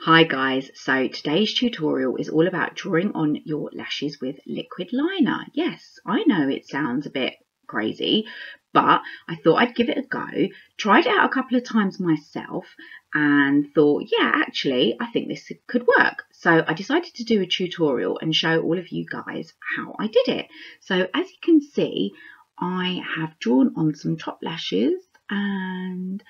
Hi guys, so today's tutorial is all about drawing on your lashes with liquid liner. Yes, I know it sounds a bit crazy, but I thought I'd give it a go. Tried it out a couple of times myself and thought, yeah, actually, I think this could work. So I decided to do a tutorial and show all of you guys how I did it. So as you can see, I have drawn on some top lashes and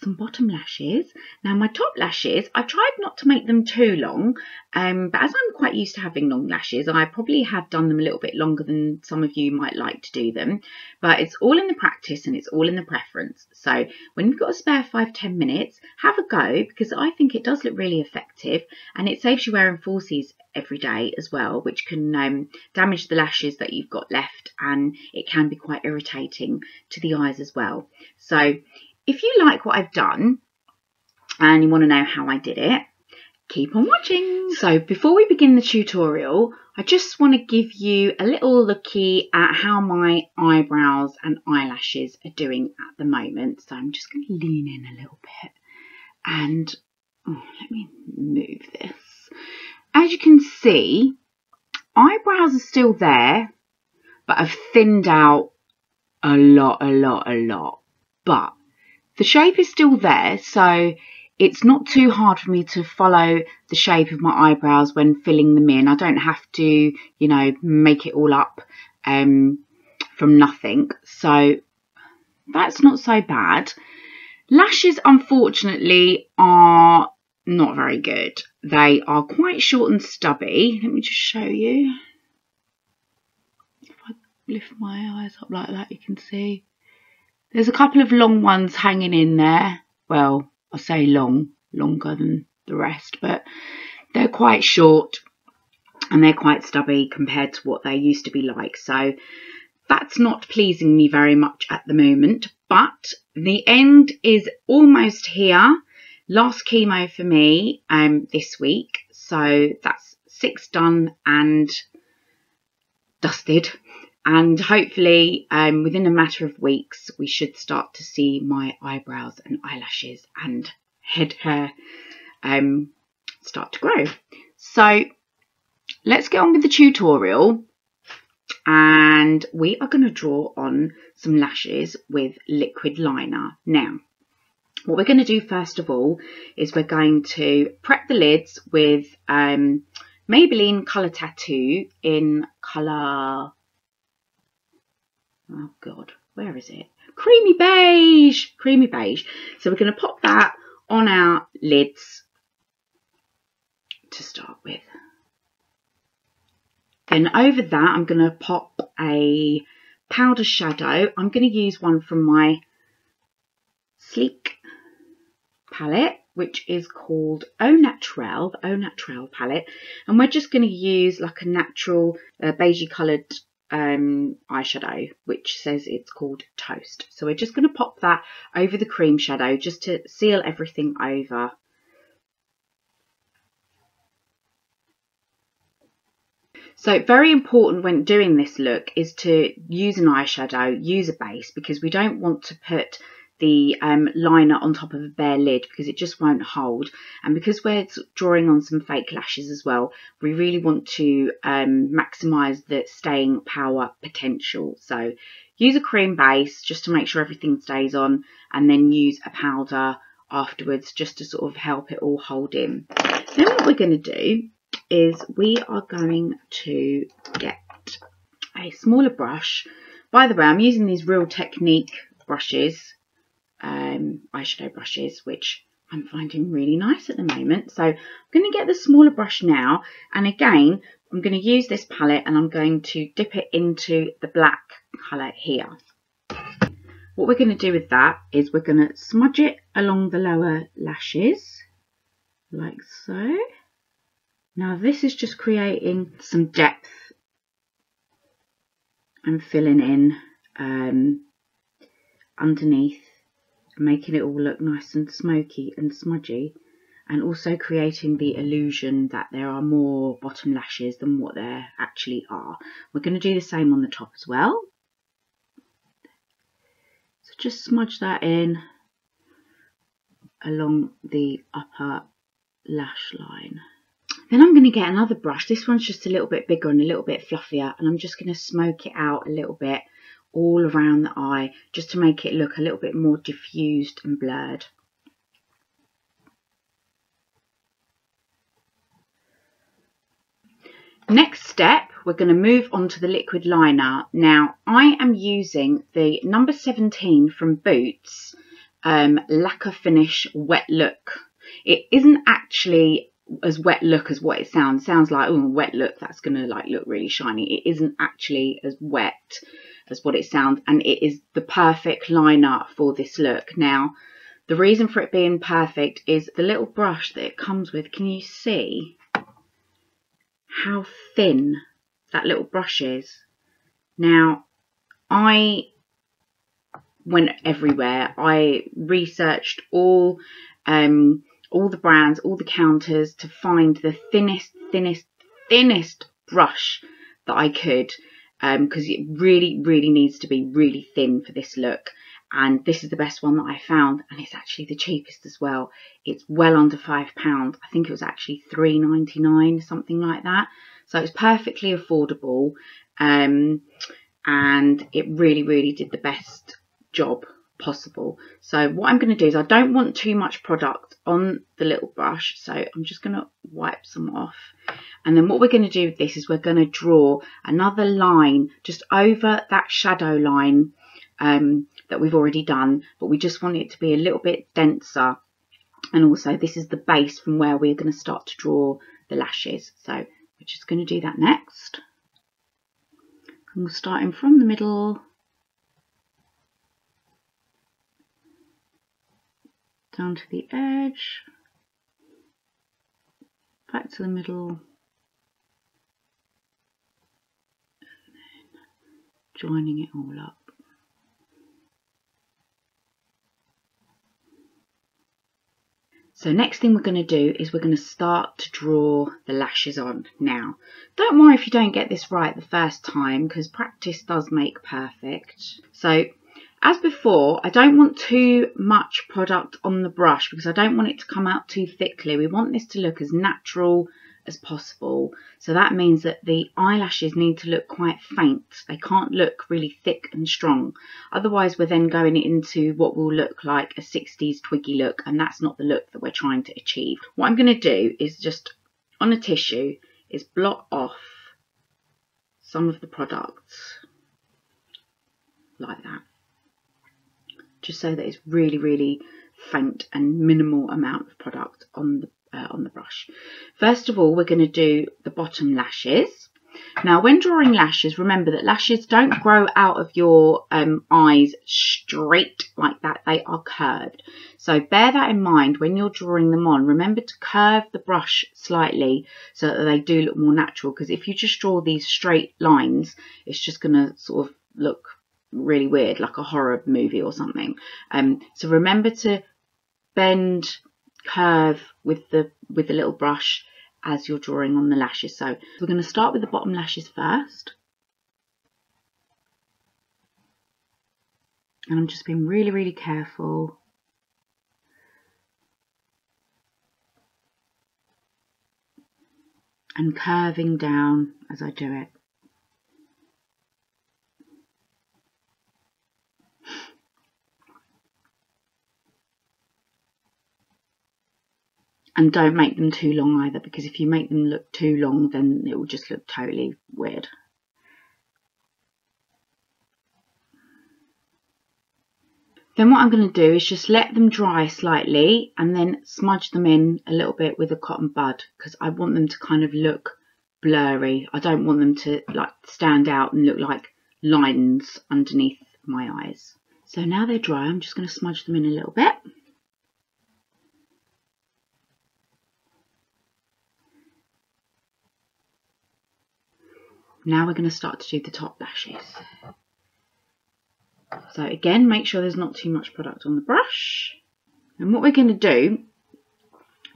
some bottom lashes. Now my top lashes, I've tried not to make them too long, but as I'm quite used to having long lashes, I probably have done them a little bit longer than some of you might like to do them, but it's all in the practice and it's all in the preference. So when you've got a spare 5-10 minutes, have a go, because I think it does look really effective and it saves you wearing falsies every day as well, which can damage the lashes that you've got left, and it can be quite irritating to the eyes as well. So if you like what I've done and you want to know how I did it, keep on watching. So before we begin the tutorial, I just want to give you a little looky at how my eyebrows and eyelashes are doing at the moment. So I'm just going to lean in a little bit and let me move this. As you can see, eyebrows are still there, but I've thinned out a lot. But the shape is still there, so it's not too hard for me to follow the shape of my eyebrows when filling them in. I don't have to, you know, make it all up from nothing. So that's not so bad. Lashes, unfortunately, are not very good. They are quite short and stubby. Let me just show you. If I lift my eyes up like that, you can see there's a couple of long ones hanging in there. Well, I say long, longer than the rest, but they're quite short and they're quite stubby compared to what they used to be like. So that's not pleasing me very much at the moment, but the end is almost here. Last chemo for me this week. So that's 6 done and dusted. And hopefully within a matter of weeks, we should start to see my eyebrows and eyelashes and head hair start to grow. So let's get on with the tutorial. And we are going to draw on some lashes with liquid liner. Now, what we're going to do first of all is we're going to prep the lids with Maybelline Colour Tattoo in colour... oh god, where is it? Creamy beige. Creamy beige. So we're going to pop that on our lids to start with. Then over that I'm going to pop a powder shadow. I'm going to use one from my Sleek palette, which is called Natrel, the Natrel palette. And we're just going to use like a natural beigey coloured eyeshadow, which says it's called Toast. So we're just going to pop that over the cream shadow just to seal everything over. So very important when doing this look is to use an eyeshadow, use a base, because we don't want to put the liner on top of a bare lid because it just won't hold. And because we're drawing on some fake lashes as well, we really want to maximise the staying power potential. So use a cream base just to make sure everything stays on, and then use a powder afterwards just to sort of help it all hold in. Then what we're going to do is we are going to get a smaller brush. By the way, I'm using these Real Technique brushes, eyeshadow brushes, which I'm finding really nice at the moment. So I'm going to get the smaller brush now, and again I'm going to use this palette and I'm going to dip it into the black colour here. What we're going to do with that is we're going to smudge it along the lower lashes like so. Now this is just creating some depth and filling in underneath, making it all look nice and smoky and smudgy, and also creating the illusion that there are more bottom lashes than what there actually are. We're going to do the same on the top as well. So just smudge that in along the upper lash line. Then I'm going to get another brush. This one's just a little bit bigger and a little bit fluffier, and I'm just going to smoke it out a little bit all around the eye, just to make it look a little bit more diffused and blurred. Next step, we're going to move on to the liquid liner. Now, I am using the number 17 from Boots Lacquer Finish Wet Look. It isn't actually as wet look as what it sounds. It sounds like, oh, wet look, that's going to like look really shiny. It isn't actually as wet as what it sounds, and it is the perfect liner for this look. Now, the reason for it being perfect is the little brush that it comes with. Can you see how thin that little brush is? Now, I went everywhere. I researched all the brands, all the counters, to find the thinnest brush that I could, because it really needs to be really thin for this look. And this is the best one that I found, and it's actually the cheapest as well. It's well under £5. I think it was actually £3.99, something like that. So it's perfectly affordable, and it really did the best job possible. So what I'm going to do is, I don't want too much product on the little brush, so I'm just going to wipe some off. And then what we're going to do with this is we're going to draw another line just over that shadow line that we've already done, but we just want it to be a little bit denser. And also, this is the base from where we're going to start to draw the lashes. So we're just going to do that next. And we're starting from the middle down to the edge, back to the middle, and then joining it all up. So next thing we're going to do is we're going to start to draw the lashes on. Now, don't worry if you don't get this right the first time, because practice does make perfect. So as before, I don't want too much product on the brush because I don't want it to come out too thickly. We want this to look as natural as possible. So that means that the eyelashes need to look quite faint. They can't look really thick and strong. Otherwise, we're then going into what will look like a 60s twiggy look, and that's not the look that we're trying to achieve. What I'm going to do is just, on a tissue, is blot off some of the products like that, just so that it's really faint and minimal amount of product on the brush. First of all, we're going to do the bottom lashes. Now, when drawing lashes, remember that lashes don't grow out of your eyes straight like that. They are curved. So bear that in mind when you're drawing them on. Remember to curve the brush slightly so that they do look more natural, because if you just draw these straight lines, it's just going to sort of look really weird, like a horror movie or something. So remember to bend, curve with the little brush as you're drawing on the lashes. So we're going to start with the bottom lashes first, and I'm just being really careful and curving down as I do it. And don't make them too long either, because if you make them look too long, then it will just look totally weird. Then what I'm going to do is just let them dry slightly and then smudge them in a little bit with a cotton bud, because I want them to kind of look blurry. I don't want them to like stand out and look like lines underneath my eyes. So now they're dry, I'm just going to smudge them in a little bit. Now we're going to start to do the top lashes. So again, make sure there's not too much product on the brush. And what we're going to do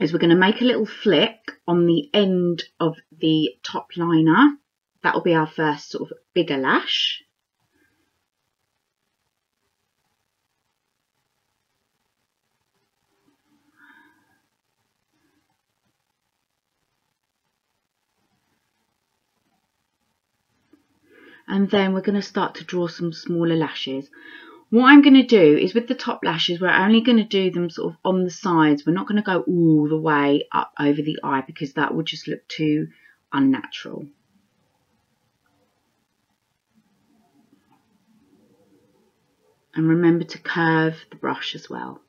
is we're going to make a little flick on the end of the top liner. That will be our first sort of bigger lash. and then we're going to start to draw some smaller lashes. What I'm going to do is with the top lashes, we're only going to do them sort of on the sides. We're not going to go all the way up over the eye because that would just look too unnatural. And remember to curve the brush as well.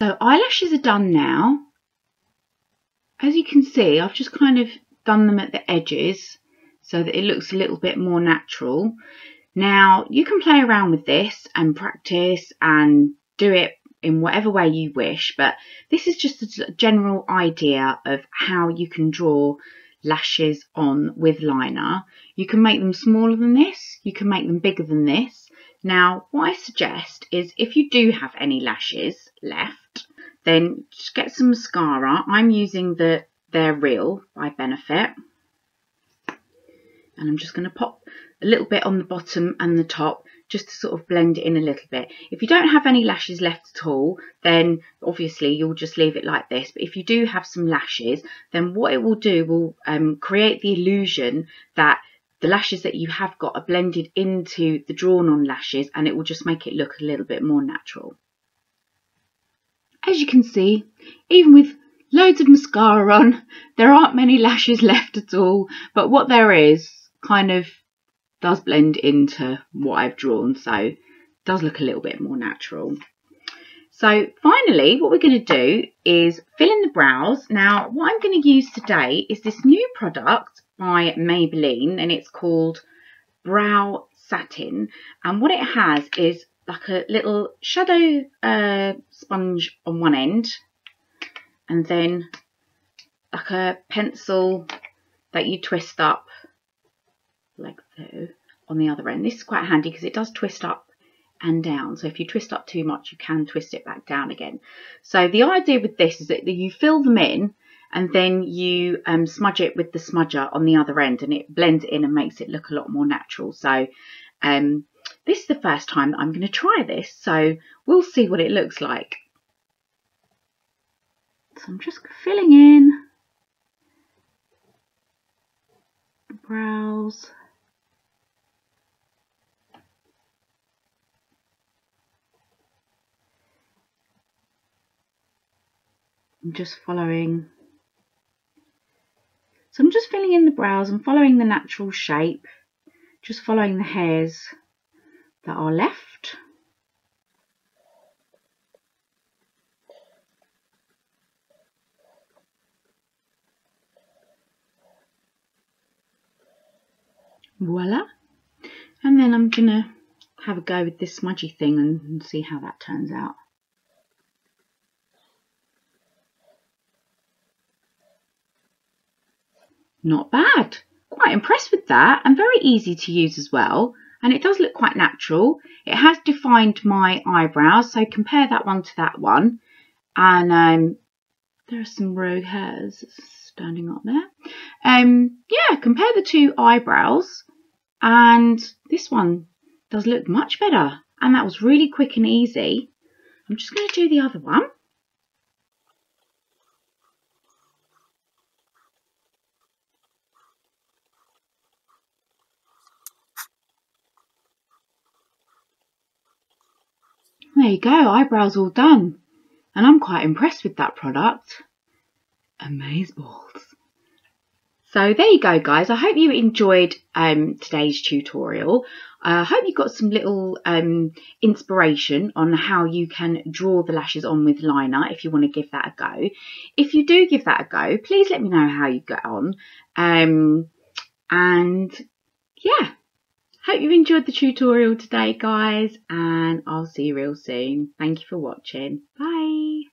So eyelashes are done now. As you can see, I've just kind of done them at the edges so that it looks a little bit more natural. Now you can play around with this and practice and do it in whatever way you wish, but this is just a general idea of how you can draw lashes on with liner. You can make them smaller than this, you can make them bigger than this. Now what I suggest is if you do have any lashes left, then just get some mascara. I'm using the They're Real by Benefit, and I'm just going to pop a little bit on the bottom and the top just to sort of blend it in a little bit. If you don't have any lashes left at all, then obviously you'll just leave it like this. But if you do have some lashes, then what it will do will create the illusion that the lashes that you have got are blended into the drawn on lashes, and it will just make it look a little bit more natural. As you can see, even with loads of mascara on, there aren't many lashes left at all, but what there is kind of does blend into what I've drawn, so it does look a little bit more natural. So finally, what we're going to do is fill in the brows. Now, what I'm going to use today is this new product by Maybelline, and it's called Brow Satin. And what it has is like a little shadow sponge on one end, and then like a pencil that you twist up like so on the other end. This is quite handy because it does twist up and down, so if you twist up too much you can twist it back down again. So the idea with this is that you fill them in and then you smudge it with the smudger on the other end, and it blends it in and makes it look a lot more natural. So this is the first time that I'm going to try this, so we'll see what it looks like. So I'm just filling in the brows. I'm just following. So I'm just filling in the brows and following the natural shape, just following the hairs that are left. Voila. And then I'm going to have a go with this smudgy thing and see how that turns out. Not bad. Quite impressed with that, and very easy to use as well. And it does look quite natural. It has defined my eyebrows, so compare that one to that one. And there are some rogue hairs standing up there. Yeah, compare the two eyebrows, and this one does look much better. And that was really quick and easy. I'm just going to do the other one. There you go, eyebrows all done. And I'm quite impressed with that product. Amazeballs. So there you go, guys. I hope you enjoyed today's tutorial. I hope you got some little inspiration on how you can draw the lashes on with liner if you want to give that a go. If you do give that a go, please let me know how you get on. And yeah, hope you enjoyed the tutorial today, guys, and I'll see you real soon. Thank you for watching. Bye.